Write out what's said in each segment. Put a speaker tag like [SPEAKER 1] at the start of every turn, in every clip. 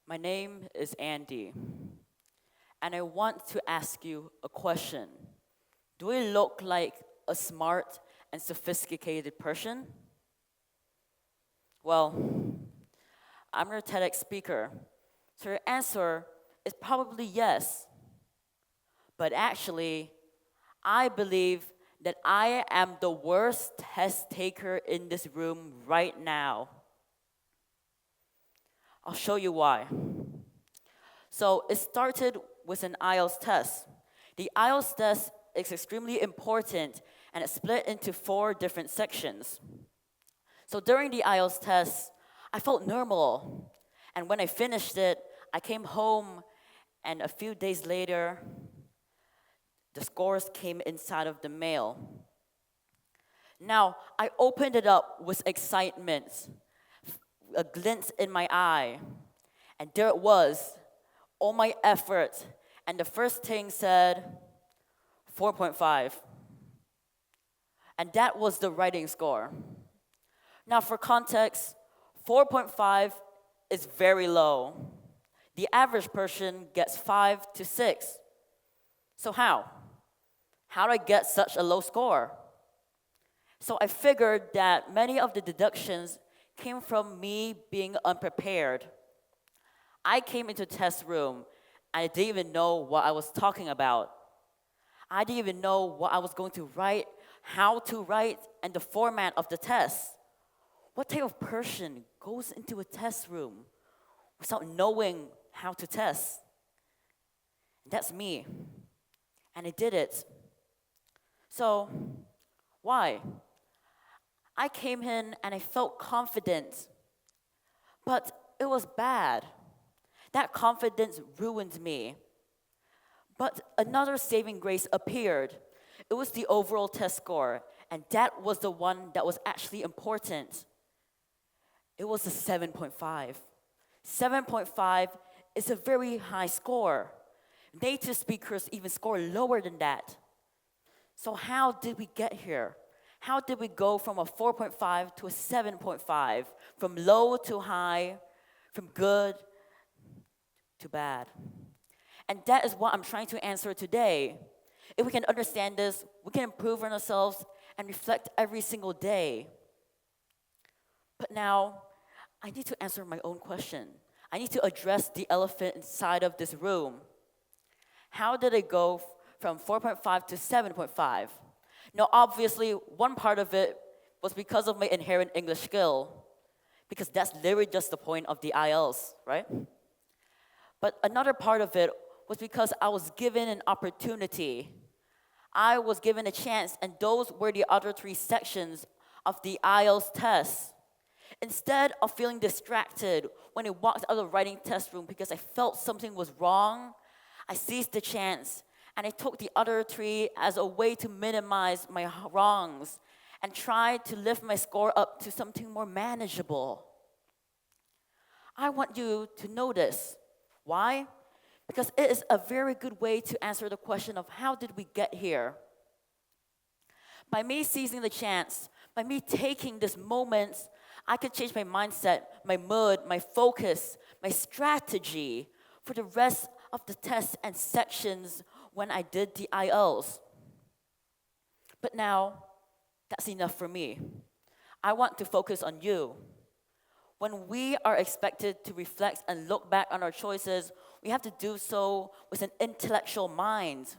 [SPEAKER 1] My name is Andy, and I want to ask you a question. Do I look like a smart and sophisticated person? Well, I'm your TEDx speaker, so your answer is probably yes. But actually, I believe that I am the worst test taker in this room right now. I'll show you why. So it started with an IELTS test. The IELTS test is extremely important and it's split into 4 different sections. So during the IELTS test, I felt normal. And when I finished it, I came home and a few days later, the scores came inside of the mail. Now, I opened it up with excitement, a glint in my eye, and there it was, all my effort, and the first thing said 4.5. And that was the writing score. Now, for context, 4.5 is very low. The average person gets 5 to 6. So how? How did I get such a low score? So I figured that many of the deductions came from me being unprepared. I came into the test room and I didn't even know what I was talking about. I didn't even know what I was going to write, how to write, and the format of the test. What type of person goes into a test room without knowing how to test? That's me. And I did it. So, why? I came in and I felt confident, but it was bad. That confidence ruined me. But another saving grace appeared. It was the overall test score, and that was the one that was actually important. It was a 7.5. 7.5 is a very high score. Native speakers even score lower than that. So how did we get here? How did we go from a 4.5 to a 7.5? From low to high, from good to bad? And that is what I'm trying to answer today. If we can understand this, we can improve on ourselves and reflect every single day. But now, I need to answer my own question. I need to address the elephant inside of this room. How did I go from 4.5 to 7.5? Now, obviously, one part of it was because of my inherent English skill, because that's literally just the point of the IELTS, right? But another part of it was because I was given an opportunity. I was given a chance, and those were the other 3 sections of the IELTS test. Instead of feeling distracted when I walked out of the writing test room because I felt something was wrong, I seized the chance and I took the other 3 as a way to minimize my wrongs and tried to lift my score up to something more manageable. I want you to know this. Why? Because it is a very good way to answer the question of how did we get here? By me seizing the chance, by me taking this moment, I could change my mindset, my mood, my focus, my strategy for the rest of the tests and sections when I did the IELTS. But now, that's enough for me. I want to focus on you. When we are expected to reflect and look back on our choices, we have to do so with an intellectual mind.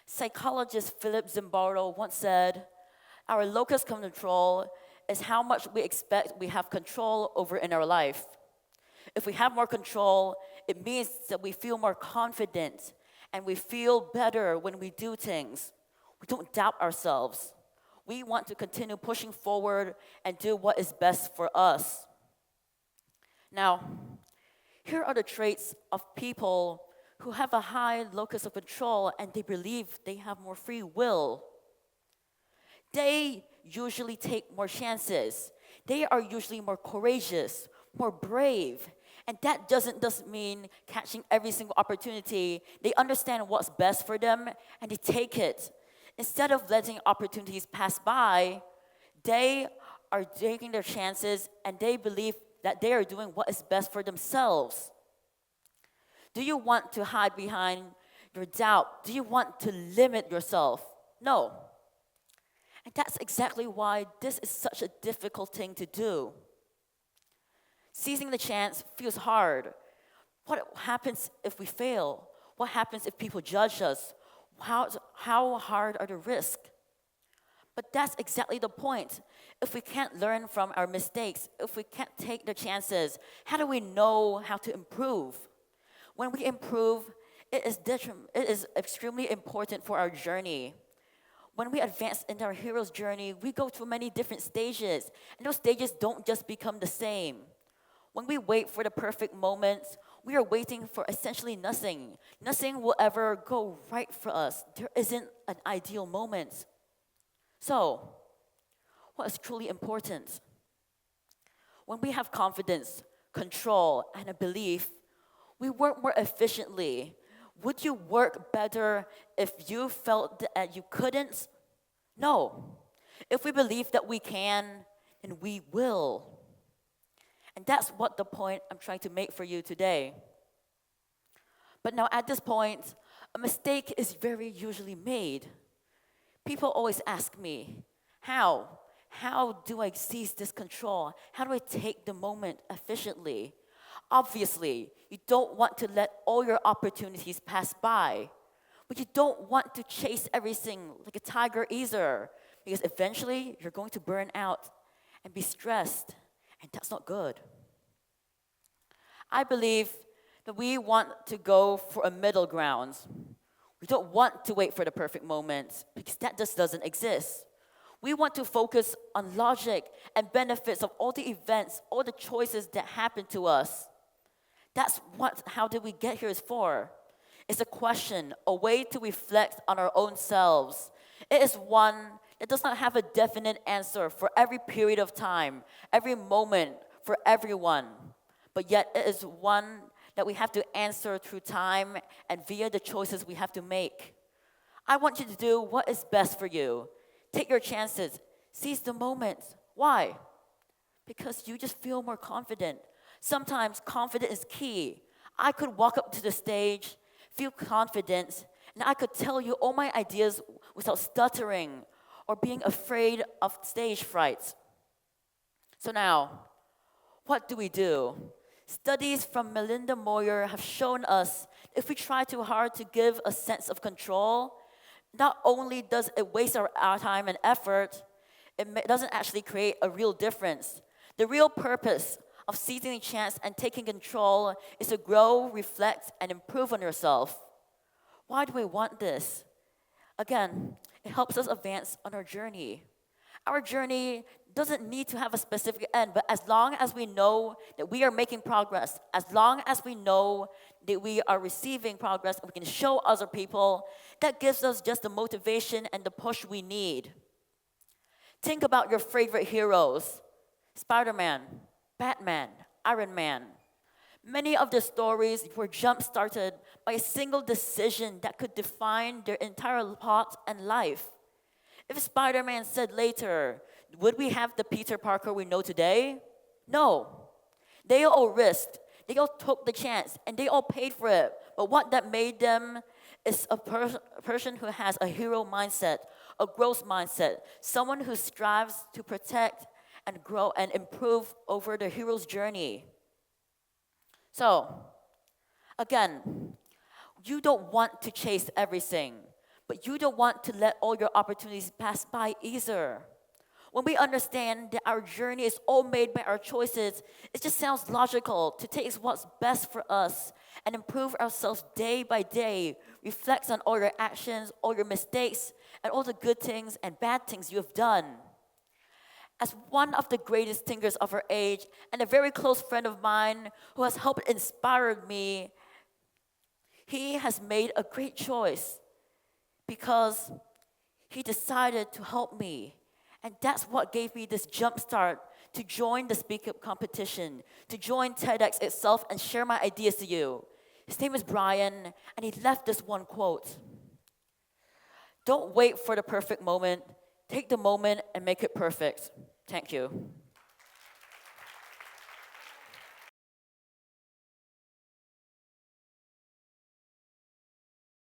[SPEAKER 1] Psychologist Philip Zimbardo once said, "Our locus of control is how much we expect we have control over in our life. If we have more control, it means that we feel more confident and we feel better when we do things. We don't doubt ourselves. We want to continue pushing forward and do what is best for us." Now, here are the traits of people who have a high locus of control and they believe they have more free will. They usually take more chances. They are usually more courageous, more brave. And that doesn't just mean catching every single opportunity. They understand what's best for them and they take it. Instead of letting opportunities pass by, they are taking their chances and they believe that they are doing what is best for themselves. Do you want to hide behind your doubt? Do you want to limit yourself? No. And that's exactly why this is such a difficult thing to do. Seizing the chance feels hard. What happens if we fail? What happens if people judge us? How hard are the risks? But that's exactly the point. If we can't learn from our mistakes, if we can't take the chances, how do we know how to improve? When we improve, it is extremely important for our journey. When we advance in our hero's journey, we go through many different stages, and those stages don't just become the same. When we wait for the perfect moments, we are waiting for essentially nothing. Nothing will ever go right for us. There isn't an ideal moment. So, what is truly important? When we have confidence, control, and a belief, we work more efficiently. Would you work better if you felt that you couldn't? No. If we believe that we can, then we will. And that's what the point I'm trying to make for you today. But now at this point, a mistake is very usually made. People always ask me, how? How do I seize this control? How do I take the moment efficiently? Obviously, you don't want to let all your opportunities pass by. But you don't want to chase everything like a tiger either, because eventually you're going to burn out and be stressed, and that's not good. I believe that we want to go for a middle ground. We don't want to wait for the perfect moment, because that just doesn't exist. We want to focus on logic and benefits of all the events, all the choices that happen to us. That's what how did we get here is for. It's a question, a way to reflect on our own selves. It is one that does not have a definite answer for every period of time, every moment, for everyone. But yet it is one that we have to answer through time and via the choices we have to make. I want you to do what is best for you. Take your chances. Seize the moment. Why? Because you just feel more confident. Sometimes confidence is key. I could walk up to the stage, feel confident, and I could tell you all my ideas without stuttering or being afraid of stage fright. So now, what do we do? Studies from Melinda Moyer have shown us if we try too hard to give a sense of control, not only does it waste our time and effort, it doesn't actually create a real difference. The real purpose of seizing the chance and taking control is to grow, reflect, and improve on yourself. Why do we want this? Again, it helps us advance on our journey. Our journey doesn't need to have a specific end, but as long as we know that we are making progress, as long as we know that we are receiving progress, and we can show other people, that gives us just the motivation and the push we need. Think about your favorite heroes: Spider-Man, Batman, Iron Man. Many of the stories were jump-started by a single decision that could define their entire plot and life. If Spider-Man said later, would we have the Peter Parker we know today? No. They all risked, they all took the chance, and they all paid for it. But what that made them is a person who has a hero mindset, a growth mindset, someone who strives to protect and grow and improve over the hero's journey. So, again, you don't want to chase everything, but you don't want to let all your opportunities pass by either. When we understand that our journey is all made by our choices, it just sounds logical to take what's best for us and improve ourselves day by day. Reflect on all your actions, all your mistakes, and all the good things and bad things you have done. As one of the greatest thinkers of our age and a very close friend of mine who has helped inspire me, he has made a great choice because he decided to help me. And that's what gave me this jump start to join the Speak Up competition, to join TEDx itself and share my ideas to you. His name is Brian, and he left this one quote: "Don't wait for the perfect moment. Take the moment and make it perfect." Thank you.